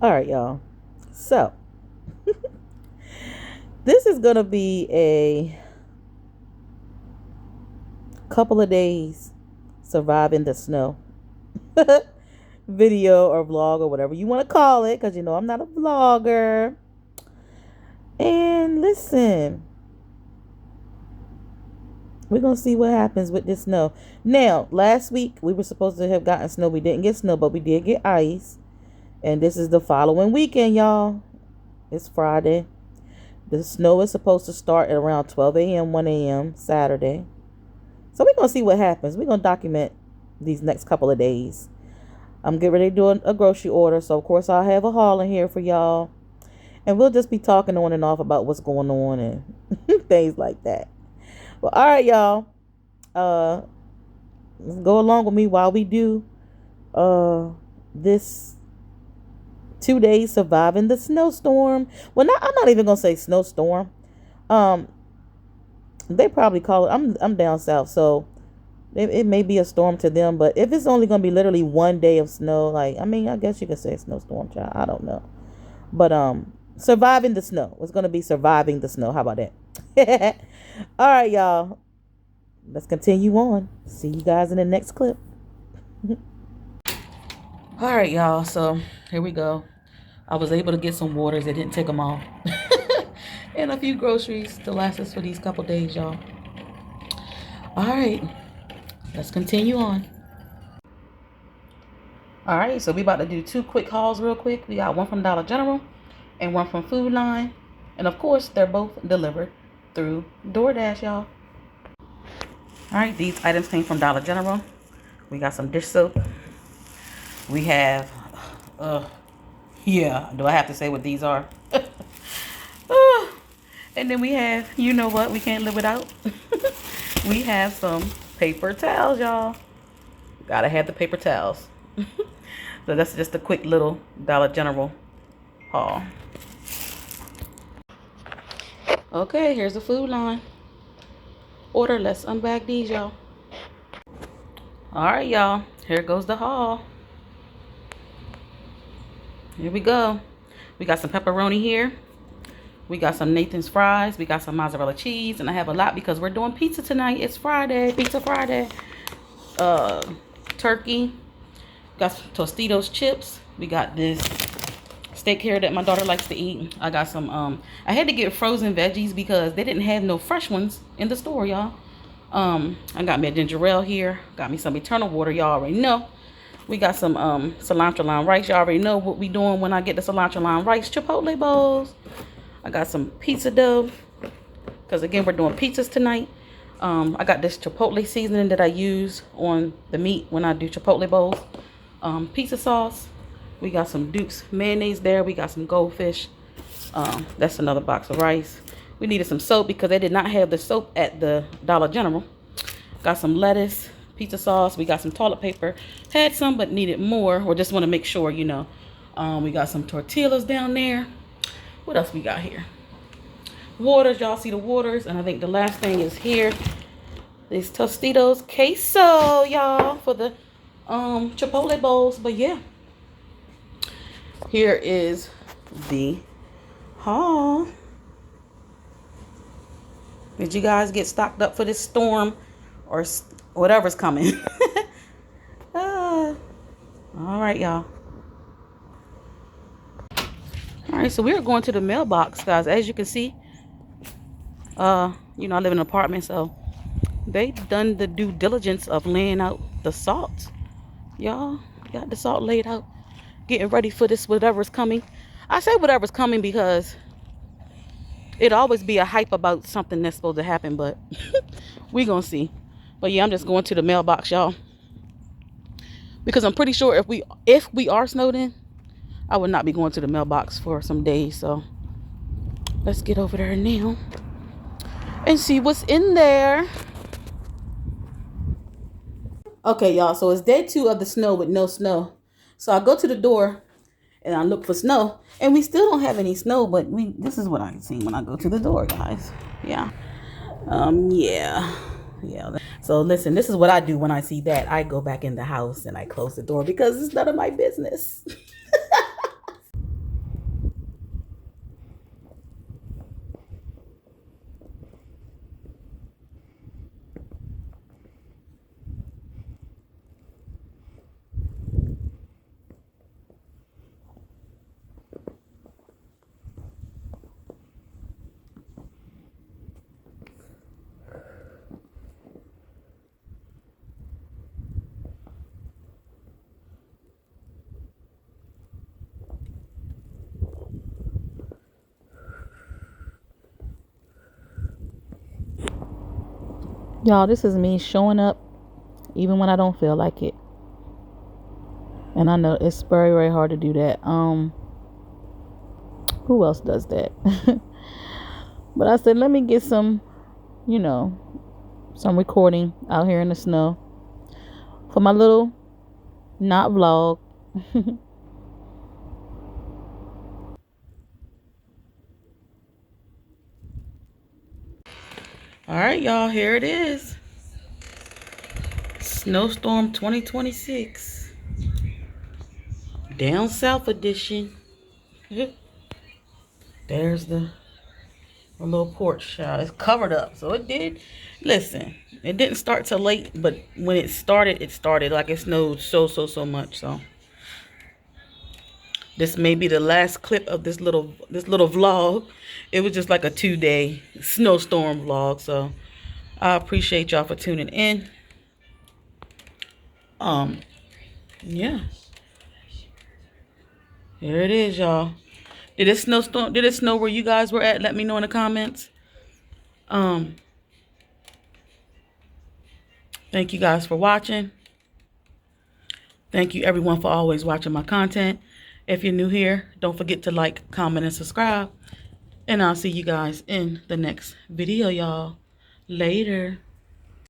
All right, y'all. So, this is going to be a couple of days surviving the snow video or vlog or whatever you want to call it, because you know I'm not a vlogger. And listen, we're going to see what happens with this snow. Now, last week we were supposed to have gotten snow. We didn't get snow, but we did get ice. And this is the following weekend, y'all. It's Friday. The snow is supposed to start at around 12 a.m., 1 a.m. Saturday. So we're going to see what happens. We're going to document these next couple of days. I'm getting ready to do a grocery order. So, of course, I'll have a haul in here for y'all. And we'll just be talking on and off about what's going on and things like that. Well, all right, y'all. Let's go along with me while we do this 2 days surviving the snowstorm. Well, I'm not even gonna say snowstorm. Um, they probably call it. I'm down south, so it may be a storm to them. But if it's only gonna be literally 1 day of snow, like I mean, I guess you could say snowstorm, child. I don't know, but surviving the snow. It's gonna be surviving the snow. How about that? All right, y'all. Let's continue on. See you guys in the next clip. All right, y'all. So here we go. I was able to get some waters. They didn't take them all. And a few groceries to last us for these couple days, y'all. All right. Let's continue on. All right. So we about to do two quick hauls real quick. We got one from Dollar General and one from Food Line. And of course, they're both delivered through DoorDash, y'all. All right. These items came from Dollar General. We got some dish soap. We have, yeah, do I have to say what these are? And then we have, you know what, we can't live without. We have some paper towels, y'all. Gotta have the paper towels. So that's just a quick little Dollar General haul. Okay, here's the Food Line order. Let's unbag these, y'all. All right, y'all. Here goes the haul. Here we go. We got some pepperoni here. We got some Nathan's fries. We got some mozzarella cheese. And I have a lot because we're doing pizza tonight. It's Friday. Pizza Friday. Turkey. Got some Tostitos chips. We got this steak here that my daughter likes to eat. I got some, I had to get frozen veggies because they didn't have no fresh ones in the store, y'all. I got me a ginger ale here. Got me some Eternal water. Y'all already know. We got some cilantro lime rice. Y'all already know what we doing when I get the cilantro lime rice. Chipotle bowls. I got some pizza dough. Because again, we're doing pizzas tonight. I got this chipotle seasoning that I use on the meat when I do chipotle bowls. Pizza sauce. We got some Duke's mayonnaise there. We got some Goldfish. That's another box of rice. We needed some soap because they did not have the soap at the Dollar General. Got some lettuce, pizza sauce. We got some toilet paper. Had some but needed more. Or just want to make sure, you know. We got some tortillas down there. What else we got here? Waters. Y'all see the waters. And I think the last thing is here. These Tostitos queso, y'all, for the chipotle bowls. But yeah. Here is the haul. Did you guys get stocked up for this storm or whatever's coming? All right, y'all. All right, so we're going to the mailbox, guys. As you can see, you know, I live in an apartment, so they done the due diligence of laying out the salt. Y'all got the salt laid out, getting ready for this whatever's coming. I say whatever's coming because it always be a hype about something that's supposed to happen, but we gonna see. But yeah, I'm just going to the mailbox, y'all, because I'm pretty sure if we are snowed in, I would not be going to the mailbox for some days. So let's get over there now and see what's in there. Okay, y'all, so it's day 2 of the snow with no snow. So I go to the door and I look for snow, and we still don't have any snow, but this is what I see when I go to the door, guys. Yeah. Yeah. So listen, this is what I do when I see that. I go back in the house and I close the door because it's none of my business. Y'all, this is me showing up even when I don't feel like it. And I know it's very, very hard to do that. Who else does that? But I said, let me get some, you know, some recording out here in the snow for my little not vlog. All right, y'all, here it is. Snowstorm 2026. Down South edition. There's the little porch. It's covered up. So it did. Listen, it didn't start till late, but when it started like it snowed so much. So this may be the last clip of this little vlog. It was just like a 2-day snowstorm vlog. So I appreciate y'all for tuning in. Yeah. Here it is, y'all. Did it snow where you guys were at? Let me know in the comments. Thank you guys for watching. Thank you everyone for always watching my content. If you're new here, don't forget to like, comment, and subscribe. And I'll see you guys in the next video, y'all. Later.